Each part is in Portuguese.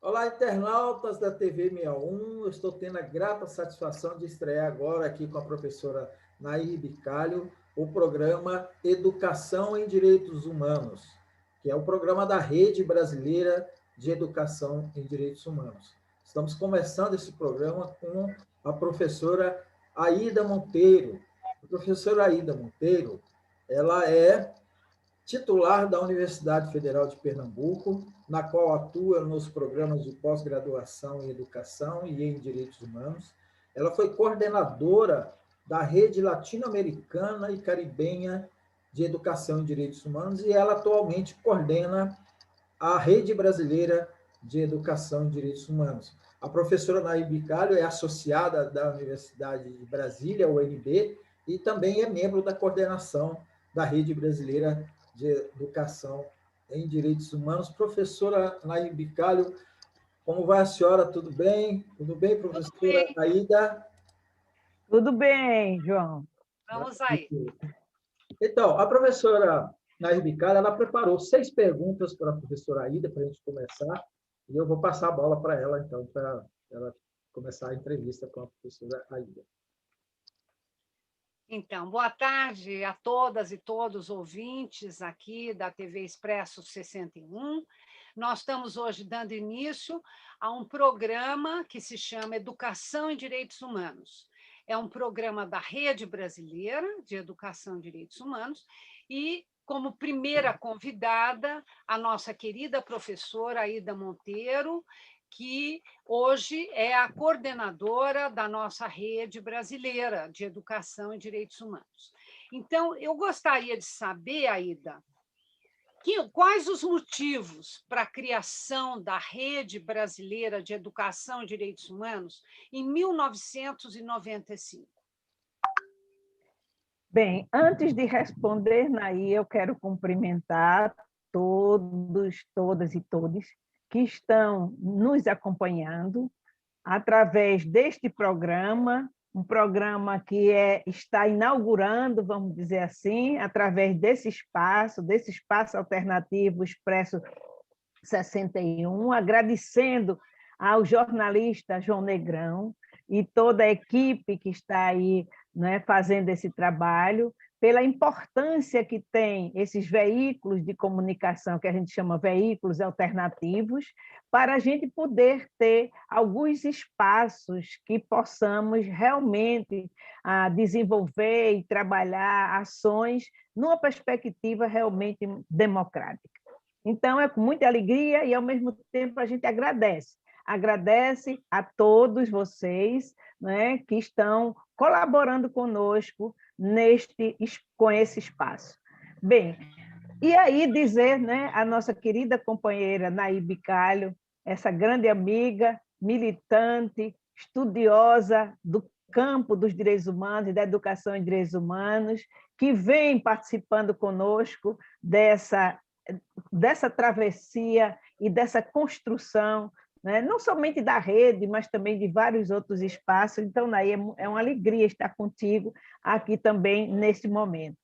Olá, internautas da TV 61. Eu estou tendo a grata satisfação de estrear agora aqui com a professora Nair Bicalho o programa Educação em Direitos Humanos, que é o programa da Rede Brasileira de Educação em Direitos Humanos. Estamos começando esse programa com a professora Aida Monteiro. A professora Aida Monteiro, ela é titular da Universidade Federal de Pernambuco, na qual atua nos programas de pós-graduação em Educação e em Direitos Humanos. Ela foi coordenadora da Rede Latino-Americana e Caribenha de Educação em Direitos Humanos e ela atualmente coordena a Rede Brasileira de Educação em Direitos Humanos. A professora Nair Bicalho é associada da Universidade de Brasília, UNB, e também é membro da coordenação da Rede Brasileira de Educação em Direitos Humanos. Professora Nair Bicalho, como vai a senhora? Tudo bem? Tudo bem, Tudo professora bem. Aida? Tudo bem, João. Vamos aí. Então, a professora Nair Bicalho, ela preparou 6 perguntas para a professora Aida, para a gente começar, e eu vou passar a bola para ela, então, para ela começar a entrevista com a professora Aida. Então, boa tarde a todas e todos os ouvintes aqui da TV Expresso 61. Nós estamos hoje dando início a um programa que se chama Educação em Direitos Humanos. É um programa da Rede Brasileira de Educação em Direitos Humanos e, como primeira convidada, a nossa querida professora Aida Monteiro, que hoje é a coordenadora da nossa rede brasileira de educação e direitos humanos. Então, eu gostaria de saber, Aida, quais os motivos para a criação da Rede Brasileira de Educação e Direitos Humanos em 1995? Bem, antes de responder, Naí, eu quero cumprimentar todos, todas e todos que estão nos acompanhando através deste programa, um programa que está inaugurando, vamos dizer assim, através desse espaço alternativo Expresso 61, agradecendo ao jornalista João Negrão e toda a equipe que está aí, né, fazendo esse trabalho, pela importância que tem esses veículos de comunicação, que a gente chama veículos alternativos, para a gente poder ter alguns espaços que possamos realmente desenvolver e trabalhar ações numa perspectiva realmente democrática. Então, é com muita alegria e, ao mesmo tempo, a gente agradece. Agradece a todos vocês, né, que estão colaborando conosco com esse espaço. Bem, e aí dizer, né, a nossa querida companheira Nair Bicalho, essa grande amiga, militante, estudiosa do campo dos direitos humanos e da educação em direitos humanos, que vem participando conosco dessa travessia e dessa construção, né? Não somente da rede, mas também de vários outros espaços. Então, Naí, é uma alegria estar contigo aqui também neste momento.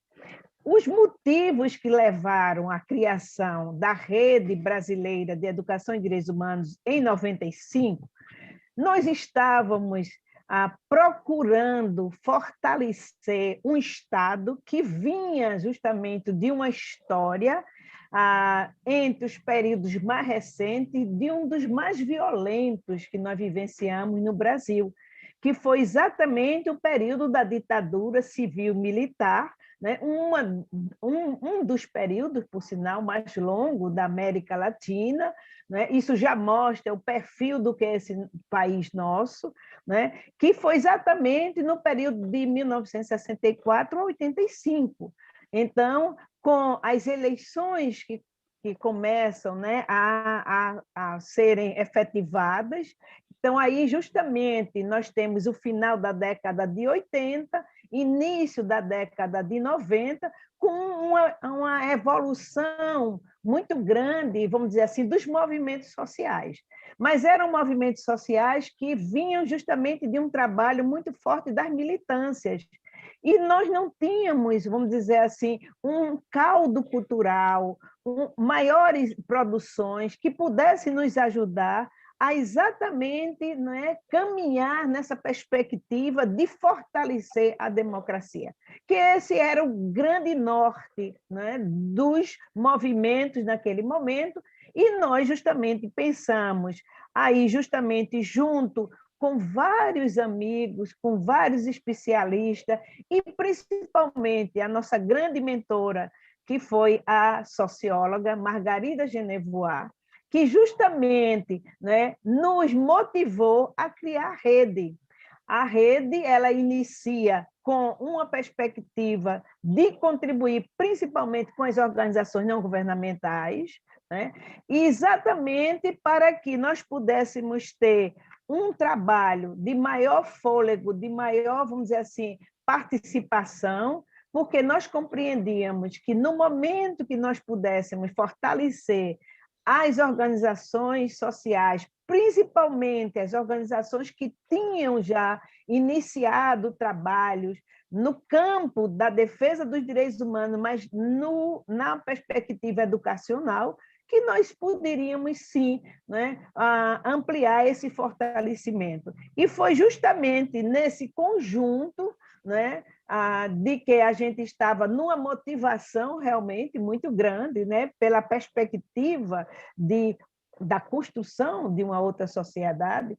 Os motivos que levaram à criação da Rede Brasileira de Educação em Direitos Humanos em 95, nós estávamos procurando fortalecer um Estado que vinha justamente de uma história entre os períodos mais recentes, de um dos mais violentos que nós vivenciamos no Brasil, que foi exatamente o período da ditadura civil-militar, né? Um dos períodos, por sinal, mais longo da América Latina, né? Isso já mostra o perfil do que é esse país nosso, né? Que foi exatamente no período de 1964 a 85. Então, com as eleições que começam, né, a serem efetivadas. Então, aí, justamente, nós temos o final da década de 80, início da década de 90, com uma evolução muito grande, vamos dizer assim, dos movimentos sociais. Mas eram movimentos sociais que vinham justamente de um trabalho muito forte das militâncias. E nós não tínhamos, vamos dizer assim, um caldo cultural, maiores produções que pudessem nos ajudar a exatamente, né, caminhar nessa perspectiva de fortalecer a democracia, que esse era o grande norte, né, dos movimentos naquele momento, e nós justamente pensamos aí justamente junto com vários amigos, com vários especialistas, e principalmente a nossa grande mentora, que foi a socióloga Margarida Genevoix, que justamente, né, nos motivou a criar a rede. A rede, ela inicia com uma perspectiva de contribuir principalmente com as organizações não governamentais, né, exatamente para que nós pudéssemos ter um trabalho de maior fôlego, de maior, vamos dizer assim, participação, porque nós compreendíamos que no momento que nós pudéssemos fortalecer as organizações sociais, principalmente as organizações que tinham já iniciado trabalhos no campo da defesa dos direitos humanos, mas na perspectiva educacional, que nós poderíamos, sim, né, ampliar esse fortalecimento. E foi justamente nesse conjunto, né, de que a gente estava numa motivação realmente muito grande, né, pela perspectiva da construção de uma outra sociedade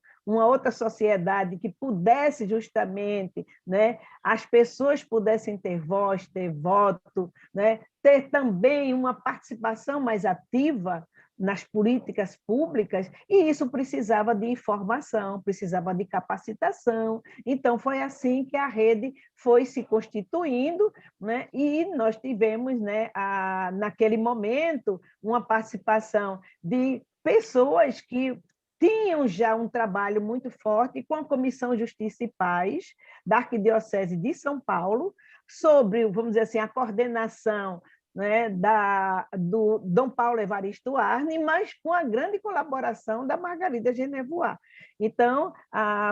que pudesse justamente, né, as pessoas pudessem ter voz, ter voto, né, ter também uma participação mais ativa nas políticas públicas, e isso precisava de informação, precisava de capacitação. Então, foi assim que a rede foi se constituindo, né? E nós tivemos, né, naquele momento, uma participação de pessoas que tinham já um trabalho muito forte com a Comissão Justiça e Paz da Arquidiocese de São Paulo, sobre, vamos dizer assim, a coordenação, né, do Dom Paulo Evaristo Arne, mas com a grande colaboração da Margarida Genevoix. Então,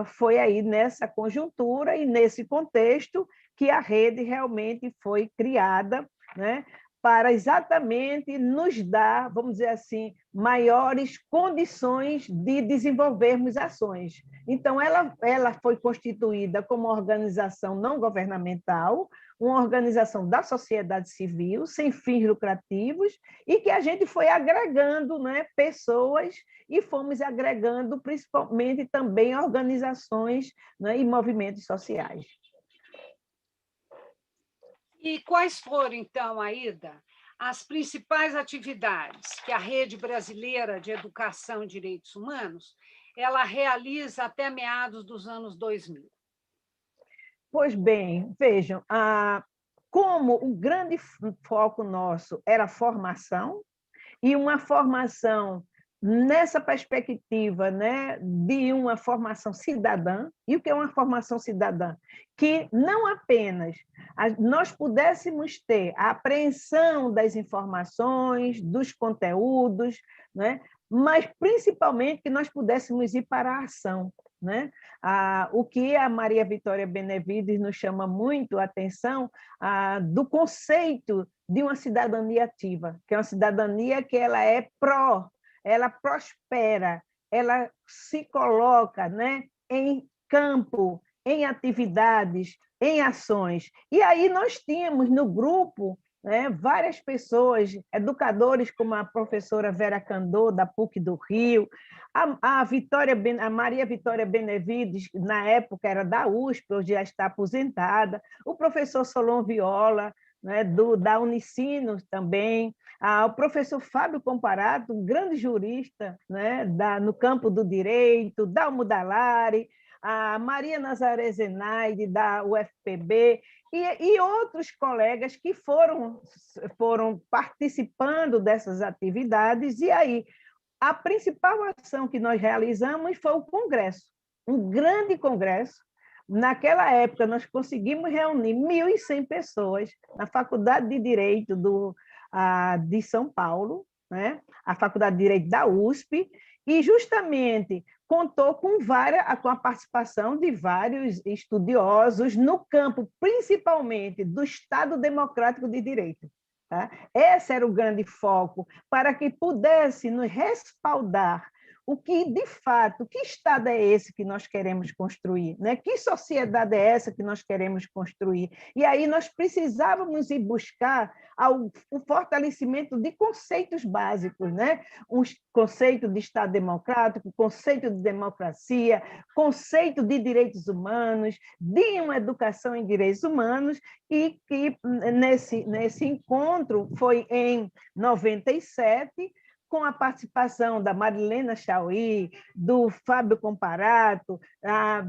foi aí nessa conjuntura e nesse contexto que a rede realmente foi criada, né, para exatamente nos dar, vamos dizer assim, maiores condições de desenvolvermos ações. Então, ela foi constituída como organização não governamental, uma organização da sociedade civil, sem fins lucrativos, e que a gente foi agregando, né, pessoas, e fomos agregando principalmente também organizações, né, e movimentos sociais. E quais foram, então, Aida, as principais atividades que a Rede Brasileira de Educação e Direitos Humanos ela realiza até meados dos anos 2000? Pois bem, vejam, como o grande foco nosso era a formação, e uma formação nessa perspectiva, né, de uma formação cidadã. E o que é uma formação cidadã? Que não apenas nós pudéssemos ter a apreensão das informações, dos conteúdos, né, mas principalmente que nós pudéssemos ir para a ação, né? O que a Maria Vitória Benevides nos chama muito a atenção do conceito de uma cidadania ativa, que é uma cidadania que ela é ela prospera, ela se coloca, né, em campo, em atividades, em ações. E aí nós tínhamos no grupo, né, várias pessoas, educadores como a professora Vera Candô, da PUC do Rio, a Maria Vitória Benevides, na época era da USP, hoje já está aposentada, o professor Solon Viola, né, da Unicinos também, o professor Fábio Comparato, um grande jurista, né, no campo do direito, Dalmo Dallari, a Maria Nazaré Zenaide, da UFPB, e outros colegas que foram participando dessas atividades. E aí, a principal ação que nós realizamos foi o congresso, um grande congresso. Naquela época, nós conseguimos reunir 1.100 pessoas na Faculdade de Direito de São Paulo, né? A Faculdade de Direito da USP, e justamente contou com a participação de vários estudiosos no campo, principalmente do Estado Democrático de Direito. Tá? Esse era o grande foco, para que pudesse nos respaldar o que, de fato, que Estado é esse que nós queremos construir, né? Que sociedade é essa que nós queremos construir? E aí nós precisávamos ir buscar o fortalecimento de conceitos básicos, né? Um conceito de Estado democrático, conceito de democracia, conceito de direitos humanos, de uma educação em direitos humanos, e que nesse encontro foi em 97, com a participação da Marilena Chauí, do Fábio Comparato,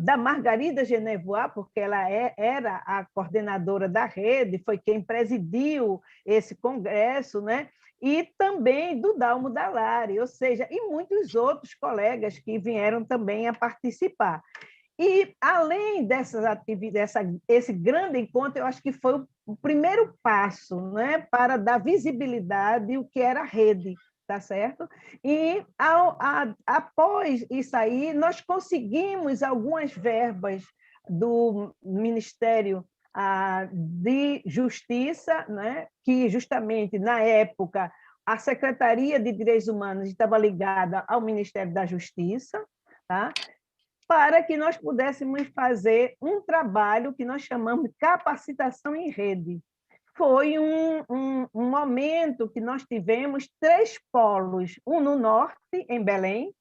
da Margarida Genevois, porque ela era a coordenadora da rede, foi quem presidiu esse congresso, né? E também do Dalmo Dallari, ou seja, e muitos outros colegas que vieram também a participar. E, além dessas atividades, esse grande encontro, eu acho que foi o primeiro passo, né, para dar visibilidade ao que era a rede, tá certo? E, após isso aí, nós conseguimos algumas verbas do Ministério de Justiça, né, que, justamente, na época, a Secretaria de Direitos Humanos estava ligada ao Ministério da Justiça, tá? Para que nós pudéssemos fazer um trabalho que nós chamamos de capacitação em rede. Foi um momento que nós tivemos 3 polos, um no norte, em Belém,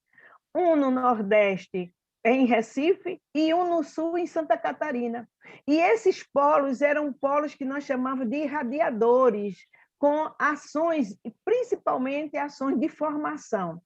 um no nordeste, em Recife, e um no sul, em Santa Catarina. E esses polos eram polos que nós chamávamos de irradiadores, com ações, principalmente ações de formação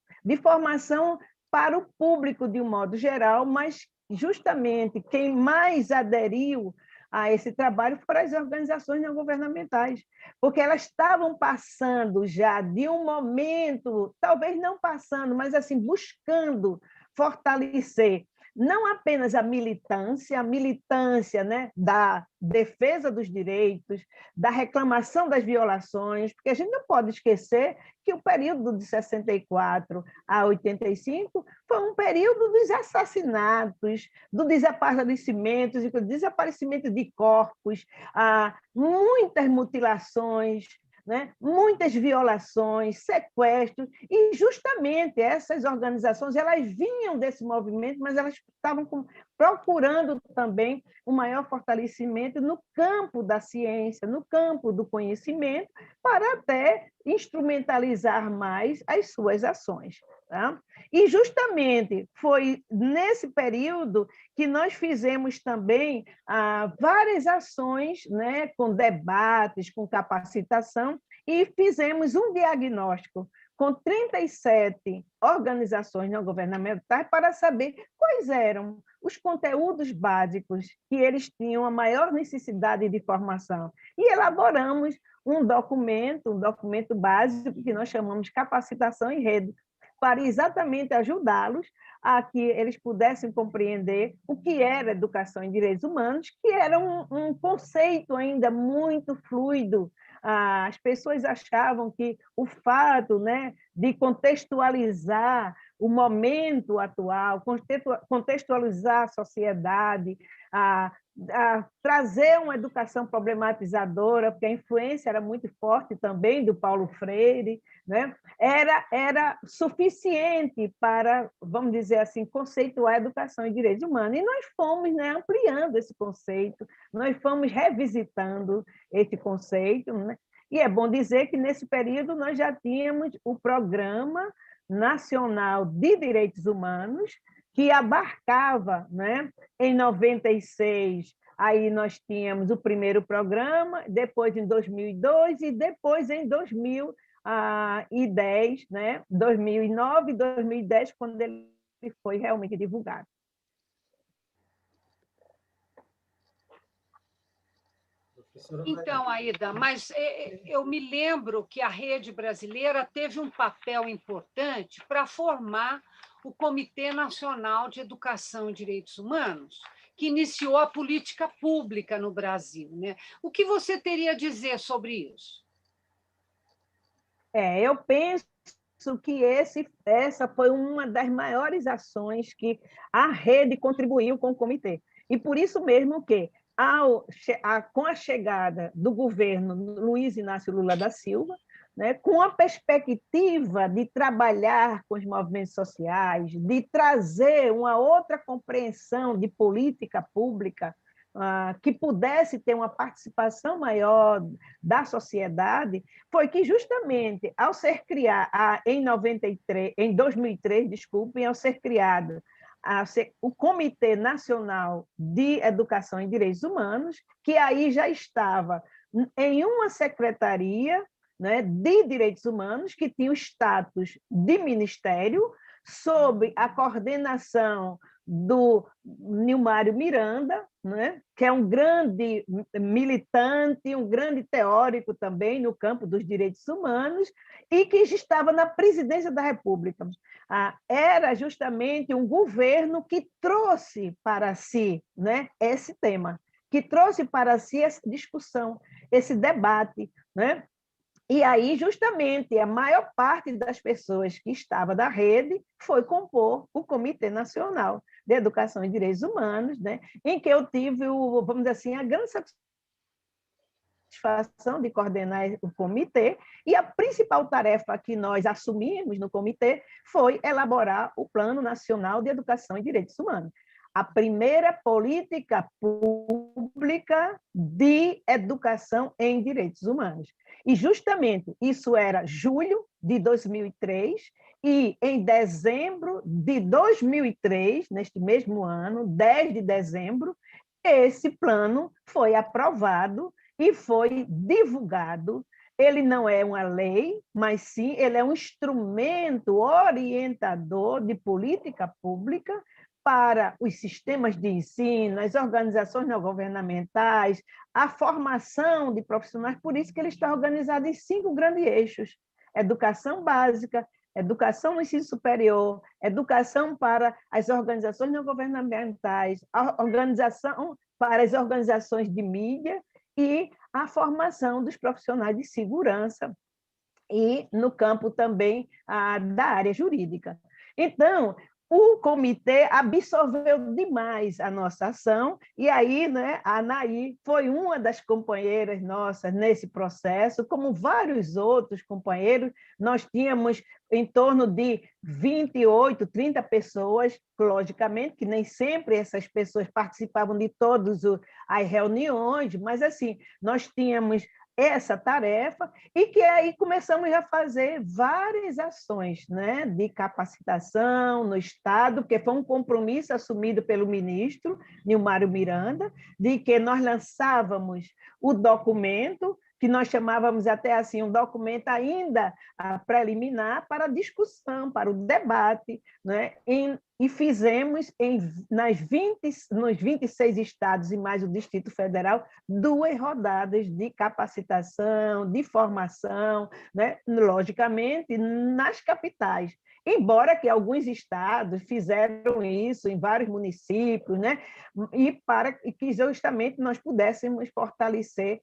para o público de um modo geral, mas justamente quem mais aderiu a esse trabalho foram as organizações não governamentais, porque elas estavam passando já de um momento, talvez não passando, mas assim buscando fortalecer não apenas a militância, né, da defesa dos direitos, da reclamação das violações, porque a gente não pode esquecer que o período de 64 a 85 foi um período dos assassinatos, do desaparecimento de corpos, muitas mutilações, né? Muitas violações, sequestros, e justamente essas organizações elas vinham desse movimento, mas elas estavam procurando também um maior fortalecimento no campo da ciência, no campo do conhecimento, para até instrumentalizar mais as suas ações. Tá? E justamente foi nesse período que nós fizemos também várias ações, né, com debates, com capacitação, e fizemos um diagnóstico com 37 organizações não governamentais para saber quais eram os conteúdos básicos que eles tinham a maior necessidade de formação. E elaboramos um documento básico que nós chamamos de capacitação em rede, para exatamente ajudá-los a que eles pudessem compreender o que era educação em direitos humanos, que era um conceito ainda muito fluido. As pessoas achavam que o fato, né, de contextualizar o momento atual, contextualizar a sociedade, trazer uma educação problematizadora, porque a influência era muito forte também do Paulo Freire, né? Era suficiente para, vamos dizer assim, conceituar a educação em direitos humanos. E nós fomos, né, ampliando esse conceito, nós fomos revisitando esse conceito, né? E é bom dizer que, nesse período, nós já tínhamos o Programa Nacional de Direitos Humanos, que abarcava, né? Em 96, aí nós tínhamos o primeiro programa, depois em 2002 e depois em 2010, né? 2009 e 2010, quando ele foi realmente divulgado. Então, Aida, mas eu me lembro que a rede brasileira teve um papel importante para formar o Comitê Nacional de Educação e Direitos Humanos, que iniciou a política pública no Brasil, né? O que você teria a dizer sobre isso? Eu penso que essa foi uma das maiores ações que a rede contribuiu com o comitê. E por isso mesmo que, com a chegada do governo Luiz Inácio Lula da Silva, né, com a perspectiva de trabalhar com os movimentos sociais, de trazer uma outra compreensão de política pública, que pudesse ter uma participação maior da sociedade, foi que justamente ao ser criado, em 2003, desculpem, ao ser criado o Comitê Nacional de Educação e Direitos Humanos, que aí já estava em uma secretaria, né, de direitos humanos, que tinha o status de ministério, sob a coordenação do Nilmário Miranda, né, que é um grande militante, um grande teórico também no campo dos direitos humanos, e que estava na presidência da República. Era justamente um governo que trouxe para si, né, esse tema, que trouxe para si essa discussão, esse debate, né? E aí, justamente, a maior parte das pessoas que estava da rede foi compor o Comitê Nacional de Educação e Direitos Humanos, né, em que eu tive, vamos dizer assim, a grande satisfação de coordenar o comitê, e a principal tarefa que nós assumimos no comitê foi elaborar o Plano Nacional de Educação e Direitos Humanos, a primeira política pública de educação em direitos humanos. E justamente isso era julho de 2003, e em dezembro de 2003, neste mesmo ano, 10 de dezembro, esse plano foi aprovado e foi divulgado. Ele não é uma lei, mas sim ele é um instrumento orientador de política pública para os sistemas de ensino, as organizações não governamentais, a formação de profissionais. Por isso que ele está organizado em 5 grandes eixos: educação básica, educação no ensino superior, educação para as organizações não governamentais, a organização para as organizações de mídia e a formação dos profissionais de segurança e no campo também da área jurídica. Então, o comitê absorveu demais a nossa ação, e aí, né, a Anaí foi uma das companheiras nossas nesse processo, como vários outros companheiros. Nós tínhamos em torno de 28, 30 pessoas, logicamente, que nem sempre essas pessoas participavam de todas as reuniões, mas assim, nós tínhamos essa tarefa, e que aí começamos a fazer várias ações, né, de capacitação no Estado, porque foi um compromisso assumido pelo ministro Nilmário Miranda, de que nós lançávamos o documento, que nós chamávamos até assim, um documento ainda preliminar para discussão, para o debate, né? E fizemos nos 26 estados e mais o Distrito Federal 2 rodadas de capacitação, de formação, né? Logicamente, nas capitais. Embora que alguns estados fizeram isso em vários municípios, né? E para que justamente nós pudéssemos fortalecer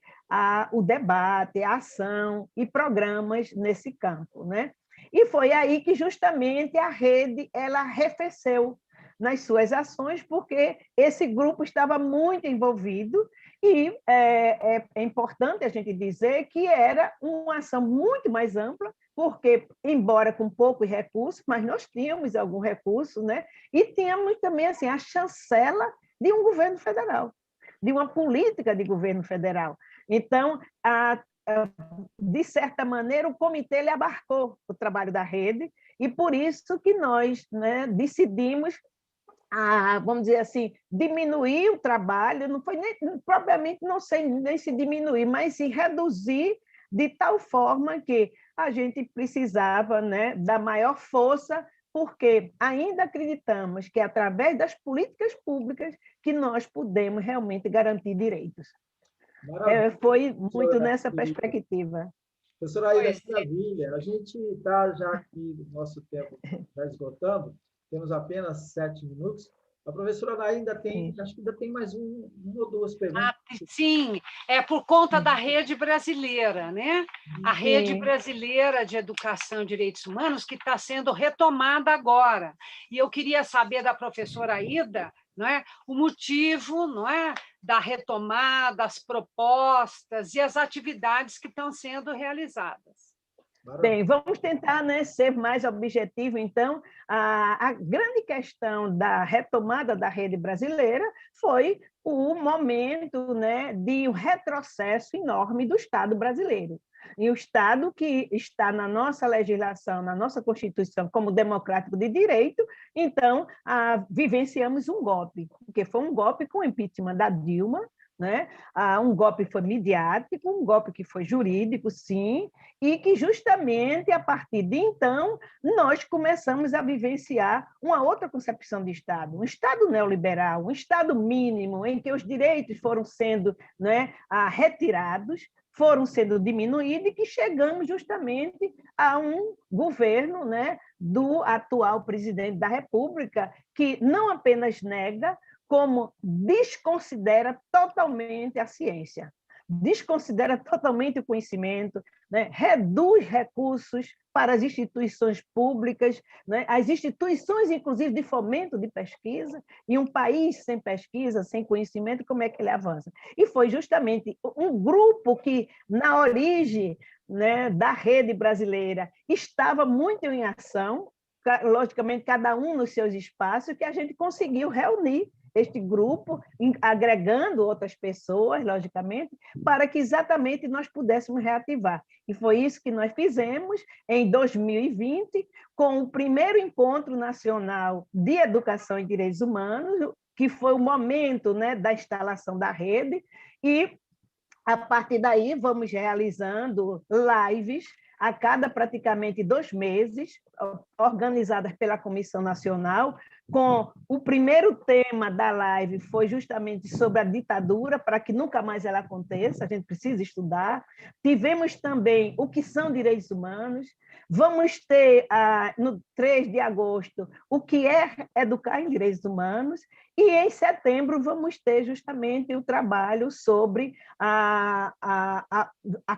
o debate, a ação e programas nesse campo, né? E foi aí que justamente a rede ela arrefeceu nas suas ações, porque esse grupo estava muito envolvido, e é importante a gente dizer que era uma ação muito mais ampla, porque, embora com poucos recursos, mas nós tínhamos algum recurso, né? E tínhamos também assim, a chancela de um governo federal, de uma política de governo federal. Então, de certa maneira, o comitê ele abarcou o trabalho da rede, e por isso que nós, né, decidimos, vamos dizer assim, diminuir o trabalho, não foi nem, propriamente, não sei nem se diminuir, mas sim reduzir de tal forma que a gente precisava, né, da maior força, porque ainda acreditamos que, através das políticas públicas, que nós podemos realmente garantir direitos. Foi muito nessa perspectiva. Professora Aida, maravilha. A gente está já aqui, nosso tempo está esgotando, temos apenas 7 minutos. A professora ainda tem, acho que ainda tem mais uma ou duas perguntas. Sim, é por conta da rede brasileira, né? A rede brasileira de educação e direitos humanos, que está sendo retomada agora. E eu queria saber da professora Aida, não é, o motivo, não é, da retomada, as propostas e as atividades que estão sendo realizadas. Bem, vamos tentar, né, ser mais objetivo. Então, a grande questão da retomada da rede brasileira foi o momento, né, de um retrocesso enorme do Estado brasileiro. E o Estado que está na nossa legislação, na nossa Constituição, como democrático de direito, então, vivenciamos um golpe, porque foi um golpe com o impeachment da Dilma, né? Um golpe que foi midiático, um golpe que foi jurídico, sim, e que justamente a partir de então nós começamos a vivenciar uma outra concepção de Estado, um Estado neoliberal, um Estado mínimo, em que os direitos foram sendo, né, retirados, foram sendo diminuídos e que chegamos justamente a um governo, né, do atual presidente da República, que não apenas nega, como desconsidera totalmente a ciência, desconsidera totalmente o conhecimento, né? Reduz recursos para as instituições públicas, né? As instituições, inclusive, de fomento de pesquisa, e um país sem pesquisa, sem conhecimento, como é que ele avança? E foi justamente um grupo que, na origem, né, da rede brasileira, estava muito em ação, logicamente, cada um nos seus espaços, que a gente conseguiu reunir este grupo, agregando outras pessoas, logicamente, para que exatamente nós pudéssemos reativar. E foi isso que nós fizemos em 2020, com o primeiro Encontro Nacional de Educação e Direitos Humanos, que foi o momento, né, da instalação da rede, e, a partir daí, vamos realizando lives a cada praticamente 2 meses, organizadas pela Comissão Nacional, com o primeiro tema da live foi justamente sobre a ditadura, para que nunca mais ela aconteça, a gente precisa estudar. Tivemos também o que são direitos humanos. Vamos ter, no 3 de agosto, o que é educar em direitos humanos, e em setembro vamos ter justamente o trabalho sobre a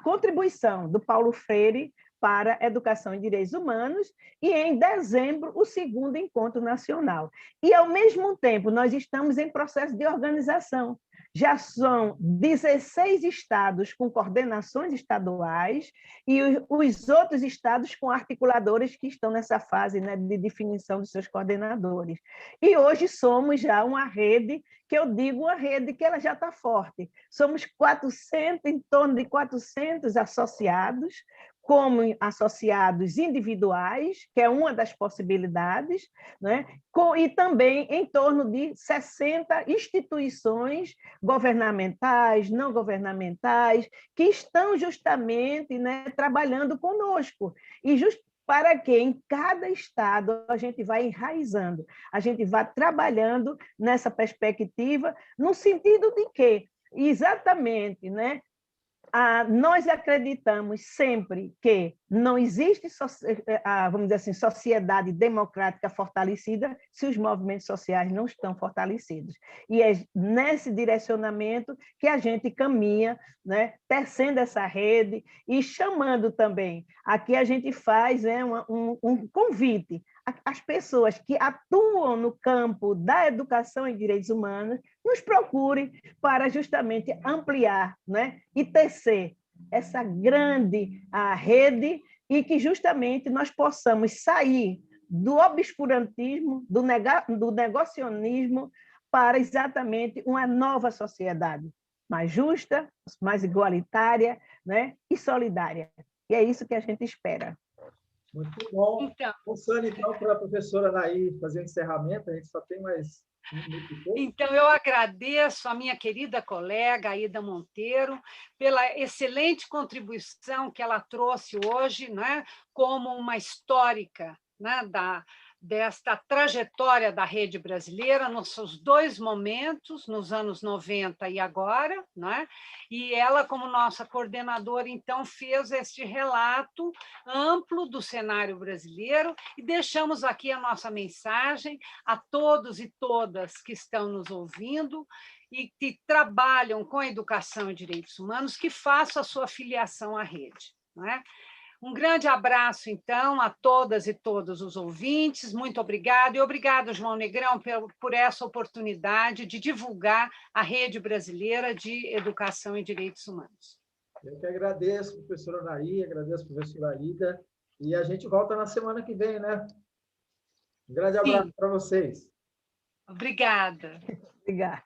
contribuição do Paulo Freire para a educação em direitos humanos, e em dezembro o segundo encontro nacional. E, ao mesmo tempo, nós estamos em processo de organização. Já são 16 estados com coordenações estaduais e os outros estados com articuladores que estão nessa fase, né, de definição dos seus coordenadores. E hoje somos já uma rede, que eu digo uma rede que ela já está forte. Somos 400, em torno de 400 associados, como associados individuais, que é uma das possibilidades, né? E também em torno de 60 instituições governamentais, não governamentais, que estão justamente, né, trabalhando conosco. E para que em cada estado a gente vai enraizando, a gente vai trabalhando nessa perspectiva, no sentido de que, exatamente, né, nós acreditamos sempre que não existe, vamos dizer assim, sociedade democrática fortalecida se os movimentos sociais não estão fortalecidos. E é nesse direcionamento que a gente caminha, né, tecendo essa rede e chamando também. Aqui a gente faz, né, um convite às pessoas que atuam no campo da educação em direitos humanos, nos procurem para justamente ampliar, né, e tecer essa grande rede, e que justamente nós possamos sair do obscurantismo, do negacionismo, para exatamente uma nova sociedade mais justa, mais igualitária, né, e solidária. E é isso que a gente espera. Muito bom. Passando, então, para a professora Nair fazer o encerramento, a gente só tem mais um minuto e pouco. Então, eu agradeço a minha querida colega, Aida Monteiro, pela excelente contribuição que ela trouxe hoje, né, como uma histórica, né, desta trajetória da rede brasileira, nos seus 2 momentos, nos anos 90 e agora, né? E ela, como nossa coordenadora, então, fez este relato amplo do cenário brasileiro, e deixamos aqui a nossa mensagem a todos e todas que estão nos ouvindo e que trabalham com a educação e direitos humanos, que façam a sua filiação à rede, não é? Um grande abraço, então, a todas e todos os ouvintes. Muito obrigada. E obrigado, João Negrão, por essa oportunidade de divulgar a Rede Brasileira de Educação e Direitos Humanos. Eu que agradeço, professora Anaí, agradeço, professora Aida, e a gente volta na semana que vem, né? Um grande abraço Sim. para vocês. Obrigada. Obrigada.